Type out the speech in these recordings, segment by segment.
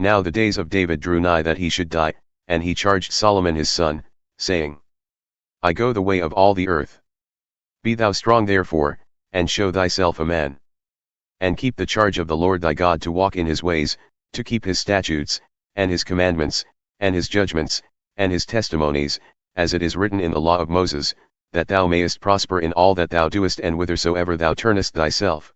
Now the days of David drew nigh that he should die, and he charged Solomon his son, saying, I go the way of all the earth. Be thou strong therefore, and show thyself a man. And keep the charge of the Lord thy God to walk in his ways, to keep his statutes, and his commandments, and his judgments, and his testimonies, as it is written in the law of Moses, that thou mayest prosper in all that thou doest and whithersoever thou turnest thyself.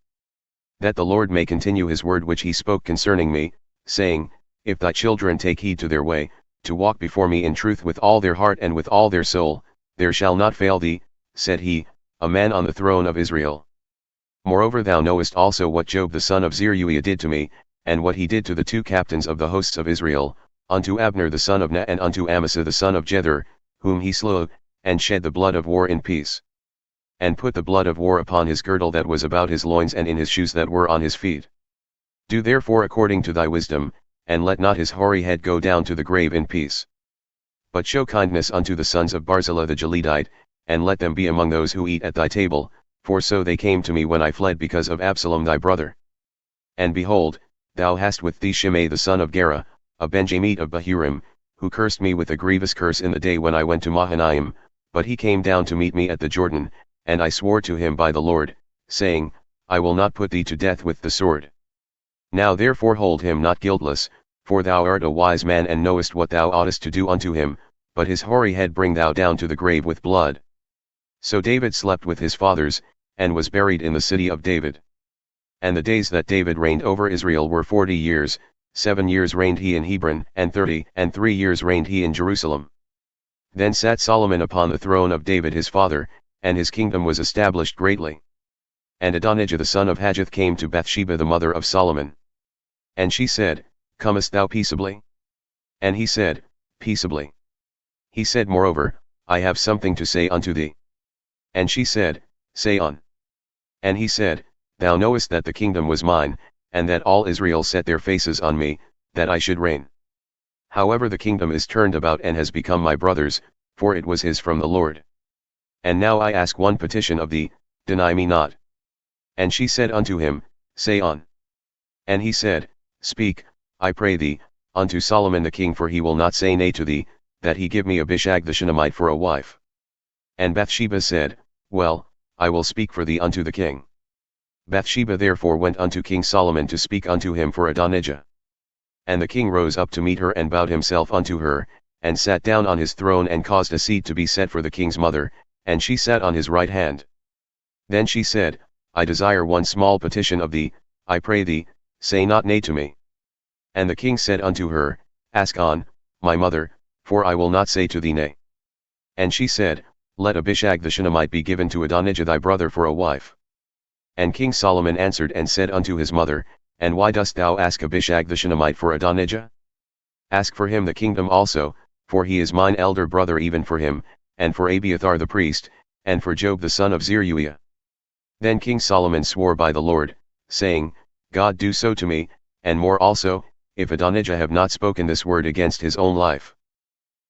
That the Lord may continue his word which he spoke concerning me, saying, If thy children take heed to their way, to walk before me in truth with all their heart and with all their soul, there shall not fail thee, said he, a man on the throne of Israel. Moreover thou knowest also what Joab the son of Zeruiah did to me, and what he did to the two captains of the hosts of Israel, unto Abner the son of Nigh and unto Amasa the son of Jether, whom he slew, and shed the blood of war in peace. And put the blood of war upon his girdle that was about his loins and in his shoes that were on his feet. Do therefore according to thy wisdom, and let not his hoary head go down to the grave in peace. But show kindness unto the sons of Barzillai the Gileadite, and let them be among those who eat at thy table, for so they came to me when I fled because of Absalom thy brother. And behold, thou hast with thee Shimei the son of Gera, a Benjamite of Bahurim, who cursed me with a grievous curse in the day when I went to Mahanaim, but he came down to meet me at the Jordan, and I swore to him by the Lord, saying, I will not put thee to death with the sword. Now therefore hold him not guiltless, for thou art a wise man and knowest what thou oughtest to do unto him, but his hoary head bring thou down to the grave with blood. So David slept with his fathers, and was buried in the city of David. And the days that David reigned over Israel were 40 years, 7 years reigned he in Hebron, and 3 years reigned he in Jerusalem. Then sat Solomon upon the throne of David his father, and his kingdom was established greatly. And Adonijah the son of Haggith came to Bathsheba the mother of Solomon. And she said, Comest thou peaceably? And he said, Peaceably. He said moreover, I have something to say unto thee. And she said, Say on. And he said, Thou knowest that the kingdom was mine, and that all Israel set their faces on me, that I should reign. However the kingdom is turned about and has become my brother's, for it was his from the Lord. And now I ask one petition of thee, deny me not. And she said unto him, Say on. And he said, Speak, I pray thee, unto Solomon the king, for he will not say nay to thee, that he give me Abishag the Shunammite for a wife. And Bathsheba said, Well, I will speak for thee unto the king. Bathsheba therefore went unto King Solomon to speak unto him for Adonijah. And the king rose up to meet her and bowed himself unto her, and sat down on his throne and caused a seat to be set for the king's mother, and she sat on his right hand. Then she said, I desire one small petition of thee, I pray thee, say not nay to me. And the king said unto her, Ask on, my mother, for I will not say to thee nay. And she said, Let Abishag the Shunammite be given to Adonijah thy brother for a wife. And King Solomon answered and said unto his mother, And why dost thou ask Abishag the Shunammite for Adonijah? Ask for him the kingdom also, for he is mine elder brother, even for him, and for Abiathar the priest, and for Joab the son of Zeruiah. Then King Solomon swore by the Lord, saying, God do so to me, and more also, if Adonijah have not spoken this word against his own life.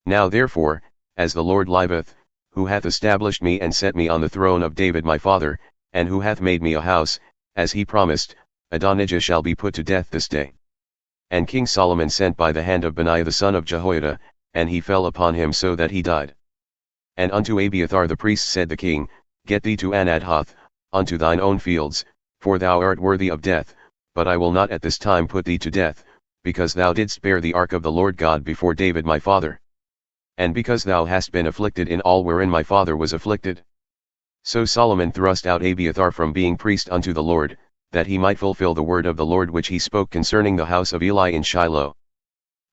Now therefore, as the Lord liveth, who hath established me and set me on the throne of David my father, and who hath made me a house, as he promised, Adonijah shall be put to death this day. And King Solomon sent by the hand of Benaiah the son of Jehoiada, and he fell upon him so that he died. And unto Abiathar the priest said the king, Get thee to Anathoth, unto thine own fields, for thou art worthy of death, but I will not at this time put thee to death, because thou didst bear the ark of the Lord God before David my father. And because thou hast been afflicted in all wherein my father was afflicted. So Solomon thrust out Abiathar from being priest unto the Lord, that he might fulfill the word of the Lord which he spoke concerning the house of Eli in Shiloh.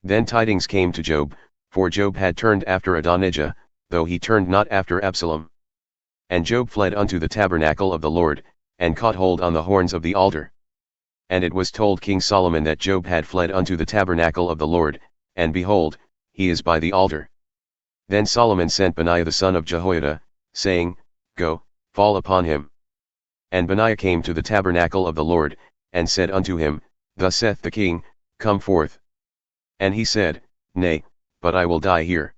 Then tidings came to Joab, for Joab had turned after Adonijah, though he turned not after Absalom. And Joab fled unto the tabernacle of the Lord, and caught hold on the horns of the altar. And it was told King Solomon that Joab had fled unto the tabernacle of the Lord, and behold, he is by the altar. Then Solomon sent Benaiah the son of Jehoiada, saying, Go, fall upon him. And Benaiah came to the tabernacle of the Lord, and said unto him, Thus saith the king, Come forth. And he said, Nay, but I will die here.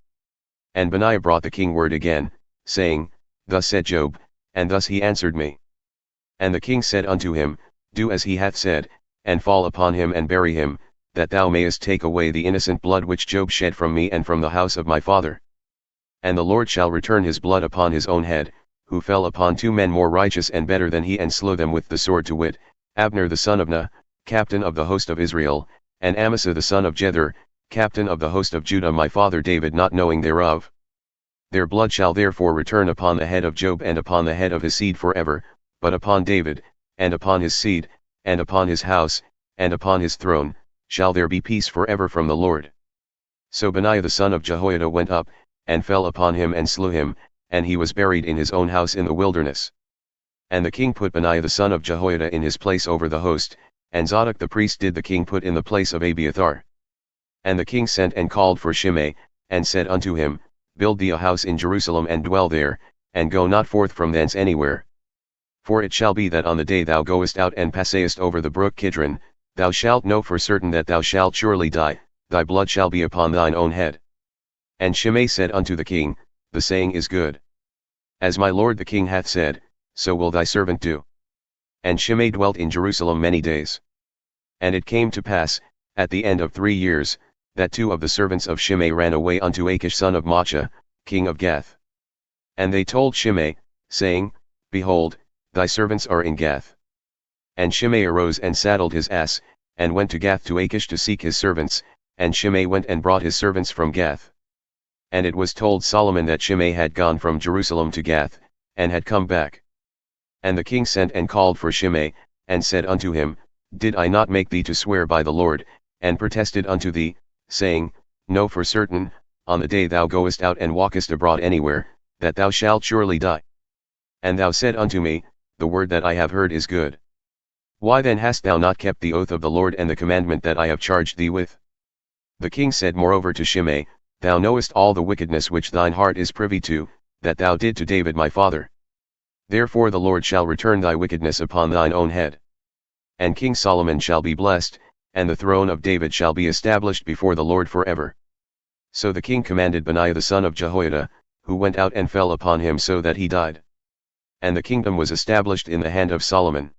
And Benaiah brought the king word again, saying, Thus said Joab, and thus he answered me. And the king said unto him, Do as he hath said, and fall upon him and bury him, that thou mayest take away the innocent blood which Job shed from me and from the house of my father. And the Lord shall return his blood upon his own head, who fell upon 2 men more righteous and better than he, and slew them with the sword, to wit, Abner the son of Nigh, captain of the host of Israel, and Amasa the son of Jether, captain of the host of Judah, my father David, not knowing thereof. Their blood shall therefore return upon the head of Job and upon the head of his seed forever, but upon David, and upon his seed, and upon his house, and upon his throne, shall there be peace forever from the Lord. So Benaiah the son of Jehoiada went up, and fell upon him and slew him, and he was buried in his own house in the wilderness. And the king put Benaiah the son of Jehoiada in his place over the host, and Zadok the priest did the king put in the place of Abiathar. And the king sent and called for Shimei, and said unto him, Build thee a house in Jerusalem and dwell there, and go not forth from thence anywhere. For it shall be that on the day thou goest out and passest over the brook Kidron, thou shalt know for certain that thou shalt surely die, thy blood shall be upon thine own head. And Shimei said unto the king, The saying is good. As my lord the king hath said, so will thy servant do. And Shimei dwelt in Jerusalem many days. And it came to pass, at the end of 3 years, that 2 of the servants of Shimei ran away unto Achish son of Maachah, king of Gath. And they told Shimei, saying, Behold, thy servants are in Gath. And Shimei arose and saddled his ass, and went to Gath to Achish to seek his servants, and Shimei went and brought his servants from Gath. And it was told Solomon that Shimei had gone from Jerusalem to Gath, and had come back. And the king sent and called for Shimei, and said unto him, Did I not make thee to swear by the Lord, and protested unto thee, saying, Know for certain, on the day thou goest out and walkest abroad anywhere, that thou shalt surely die? And thou said unto me, The word that I have heard is good. Why then hast thou not kept the oath of the Lord and the commandment that I have charged thee with? The king said moreover to Shimei, Thou knowest all the wickedness which thine heart is privy to, that thou did to David my father. Therefore the Lord shall return thy wickedness upon thine own head. And King Solomon shall be blessed, and the throne of David shall be established before the Lord forever. So the king commanded Benaiah the son of Jehoiada, who went out and fell upon him so that he died. And the kingdom was established in the hand of Solomon.